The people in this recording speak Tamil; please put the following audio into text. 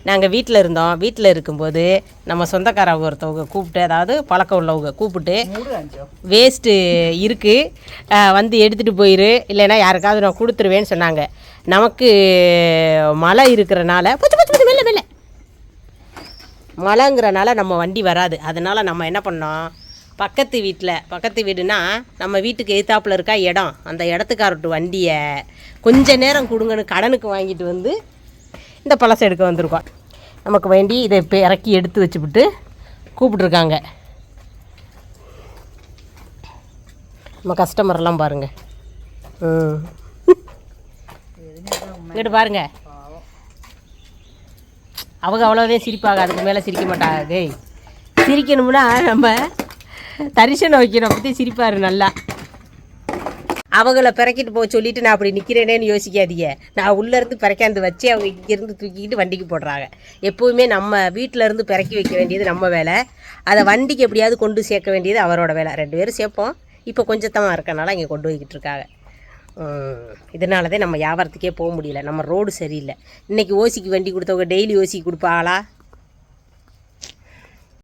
நாங்கள் வீட்டில் இருந்தோம். வீட்டில் இருக்கும்போது நம்ம சொந்தக்காரவங்க ஒருத்தவங்க கூப்பிட்டு, அதாவது பழக்கம் உள்ளவங்க கூப்பிட்டு, வேஸ்ட்டு இருக்குது வந்து எடுத்துகிட்டு போயிரு, இல்லைன்னா யாருக்காவது நான் கொடுத்துருவேன்னு சொன்னாங்க. நமக்கு மழை இருக்கிறனால வெள்ளை மழைங்கிறனால நம்ம வண்டி வராது. அதனால் நம்ம என்ன பண்ணோம், பக்கத்து வீடுனா நம்ம வீட்டுக்கு எதிர்த்தாப்புல இருக்கா இடம், அந்த இடத்துக்காரட்டு வண்டியை கொஞ்ச நேரம் கொடுங்கன்னு கடனுக்கு வாங்கிட்டு வந்து இந்த பழசை எடுக்க வந்திருக்கோம். நமக்கு வேண்டி இதை இப்போ இறக்கி எடுத்து வச்சுவிட்டு கூப்பிட்ருக்காங்க. நம்ம கஸ்டமர்லாம் பாருங்கள். இங்கிட்டு பாருங்கள், அவங்க அவ்வளோதான் சிரிப்பாங்க, அதுக்கு மேலே சிரிக்க மாட்டாங்க. சிரிக்கணும்னா நம்ம தரிசனம் வைக்கணும், பற்றி சிரிப்பார் நல்லா. அவங்கள பிறக்கிட்டு போக சொல்லிவிட்டு நான் அப்படி நிற்கிறேனேன்னு யோசிக்காதீங்க. நான் உள்ளேருந்து பிறக்காந்து வச்சு அவங்க இங்கேருந்து தூக்கிக்கிட்டு வண்டிக்கு போடுறாங்க. எப்போவுமே நம்ம வீட்டிலேருந்து பிறக்கி வைக்க வேண்டியது நம்ம வேலை, அதை வண்டிக்கு எப்படியாவது கொண்டு சேர்க்க வேண்டியது அவரோட வேலை. 2 பேரும் சேர்ப்போம். இப்போ கொஞ்சத்தமாக இருக்கனால இங்கே கொண்டு போய்கிட்டு இருக்காங்க. இதனால தான் நம்ம வியாபாரத்துக்கே போக முடியல. நம்ம ரோடு சரியில்லை. இன்றைக்கி ஓசிக்கு வண்டி கொடுத்தவங்க டெய்லி ஓசிக்கு கொடுப்பாங்களா?